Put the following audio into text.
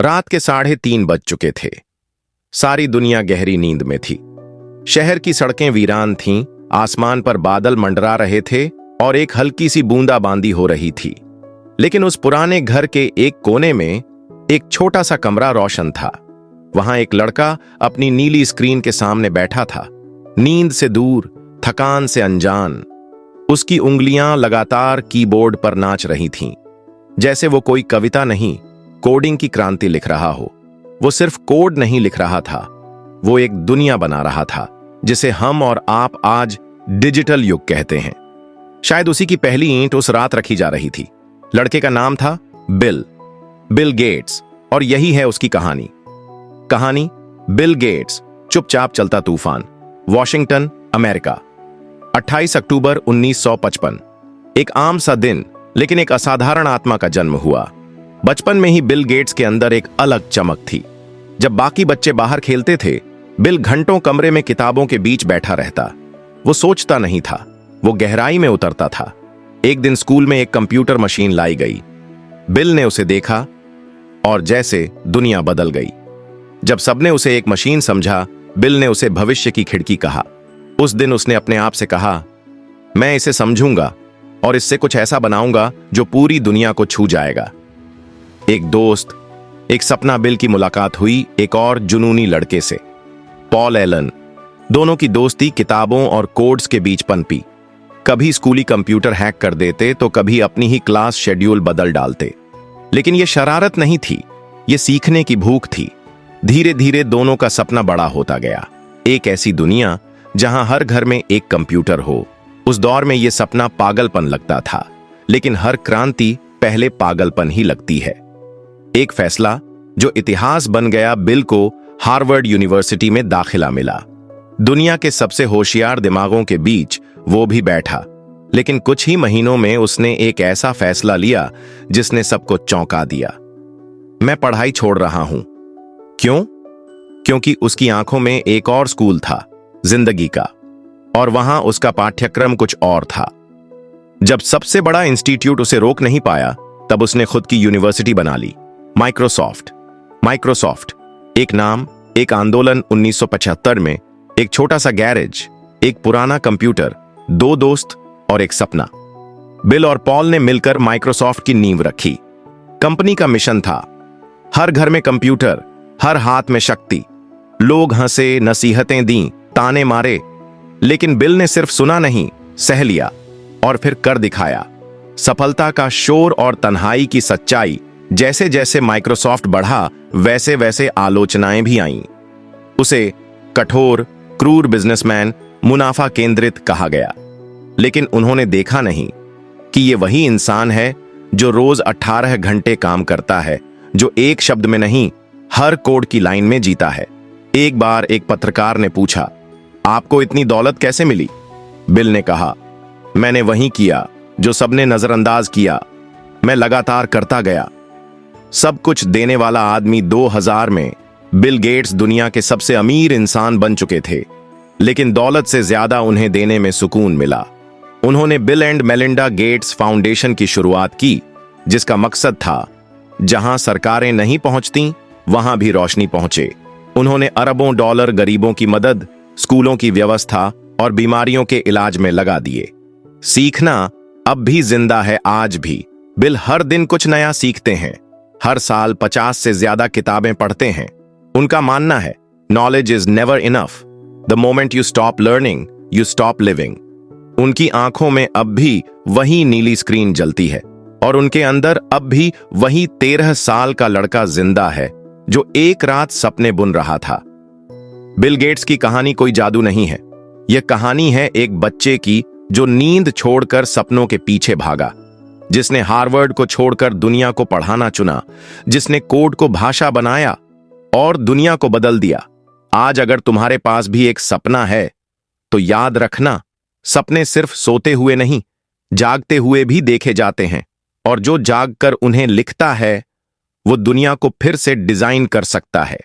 रात के 3:30 बज चुके थे। सारी दुनिया गहरी नींद में थी। शहर की सड़कें वीरान थीं, आसमान पर बादल मंडरा रहे थे और एक हल्की सी बूंदाबांदी हो रही थी। लेकिन उस पुराने घर के एक कोने में एक छोटा सा कमरा रोशन था। वहां एक लड़का अपनी नीली स्क्रीन के सामने बैठा था, नींद से दूर, थकान से अनजान। उसकी उंगलियां लगातार कीबोर्ड पर नाच रही थीं, जैसे वो कोई कविता नहीं, कोडिंग की क्रांति लिख रहा हो। वो सिर्फ कोड नहीं लिख रहा था, वो एक दुनिया बना रहा था जिसे हम और आप आज डिजिटल युग कहते हैं। शायद उसी की पहली ईंट उस रात रखी जा रही थी। लड़के का नाम था बिल गेट्स, और यही है उसकी कहानी। बिल गेट्स, चुपचाप चलता तूफान, वॉशिंगटन, अमेरिका। 28 अक्टूबर 1955। एक आम सा दिन, लेकिन एक असाधारण आत्मा का जन्म हुआ। बचपन में ही बिल गेट्स के अंदर एक अलग चमक थी। जब बाकी बच्चे बाहर खेलते थे, बिल घंटों कमरे में किताबों के बीच बैठा रहता। वो सोचता नहीं था, वो गहराई में उतरता था। एक दिन स्कूल में एक कंप्यूटर मशीन लाई गई। बिल ने उसे देखा और जैसे दुनिया बदल गई। जब सबने उसे एक मशीन समझा, बिल ने उसे भविष्य की खिड़की कहा। उस दिन उसने अपने आप से कहा, मैं इसे समझूंगा और इससे कुछ ऐसा बनाऊंगा जो पूरी दुनिया को छू जाएगा। एक दोस्त, एक सपना बिल की मुलाकात हुई एक और जुनूनी लड़के से, पॉल एलन। दोनों की दोस्ती किताबों और कोड्स के बीच पनपी। कभी स्कूली कंप्यूटर हैक कर देते तो कभी अपनी ही क्लास शेड्यूल बदल डालते। लेकिन यह शरारत नहीं थी, यह सीखने की भूख थी। धीरे धीरे दोनों का सपना बड़ा होता गया। एक ऐसी दुनिया जहां हर घर में एक कंप्यूटर हो। उस दौर में यह सपना पागलपन लगता था, लेकिन हर क्रांति पहले पागलपन ही लगती है। एक फैसला जो इतिहास बन गया, बिल को हार्वर्ड यूनिवर्सिटी में दाखिला मिला। दुनिया के सबसे होशियार दिमागों के बीच वो भी बैठा। लेकिन कुछ ही महीनों में उसने एक ऐसा फैसला लिया जिसने सबको चौंका दिया। मैं पढ़ाई छोड़ रहा हूं। क्यों? क्योंकि उसकी आंखों में एक और स्कूल था, जिंदगी का, और वहां उसका पाठ्यक्रम कुछ और था। जब सबसे बड़ा इंस्टीट्यूट उसे रोक नहीं पाया, तब उसने खुद की यूनिवर्सिटी बना ली, माइक्रोसॉफ्ट। एक नाम, एक आंदोलन। 1975 में एक छोटा सा गैरेज, एक पुराना कंप्यूटर, 2 दोस्त और एक सपना। बिल और पॉल ने मिलकर माइक्रोसॉफ्ट की नींव रखी। कंपनी का मिशन था, हर घर में कंप्यूटर, हर हाथ में शक्ति। लोग हंसे, नसीहतें दी, ताने मारे, लेकिन बिल ने सिर्फ सुना नहीं, सह लिया और फिर कर दिखाया। सफलता का शोर और तन्हाई की सच्चाई। जैसे जैसे माइक्रोसॉफ्ट बढ़ा, वैसे वैसे आलोचनाएं भी आईं। उसे कठोर, क्रूर बिजनेसमैन, मुनाफा केंद्रित कहा गया। लेकिन उन्होंने देखा नहीं कि ये वही इंसान है जो रोज 18 घंटे काम करता है, जो एक शब्द में नहीं, हर कोड की लाइन में जीता है। एक बार एक पत्रकार ने पूछा, आपको इतनी दौलत कैसे मिली? बिल ने कहा, मैंने वही किया जो सबने नजरअंदाज किया। मैं लगातार करता गया। सब कुछ देने वाला आदमी। 2000 में बिल गेट्स दुनिया के सबसे अमीर इंसान बन चुके थे, लेकिन दौलत से ज्यादा उन्हें देने में सुकून मिला। उन्होंने bill and Melinda Gates foundation की शुरुआत की, जिसका मकसद था, जहां सरकारें नहीं पहुंचती, वहां भी रोशनी पहुंचे। उन्होंने अरबों डॉलर गरीबों की मदद, स्कूलों की व्यवस्था और बीमारियों के इलाज में लगा दिए। सीखना अब भी जिंदा है, आज भी। बिल हर दिन कुछ नया सीखते हैं, हर साल 50 से ज्यादा किताबें पढ़ते हैं। उनका मानना है, knowledge is never enough, the moment you stop learning you stop living. उनकी आंखों में अब भी वही नीली स्क्रीन जलती है और उनके अंदर अब भी वही 13 साल का लड़का जिंदा है जो एक रात सपने बुन रहा था। बिल गेट्स की कहानी कोई जादू नहीं है। यह कहानी है एक बच्चे की जो नींद छोड़कर सपनों के पीछे भागा, जिसने हार्वर्ड को छोड़कर दुनिया को पढ़ाना चुना, जिसने कोड को भाषा बनाया और दुनिया को बदल दिया। आज अगर तुम्हारे पास भी एक सपना है, तो याद रखना, सपने सिर्फ सोते हुए नहीं, जागते हुए भी देखे जाते हैं, और जो जागकर उन्हें लिखता है, वो दुनिया को फिर से डिजाइन कर सकता है।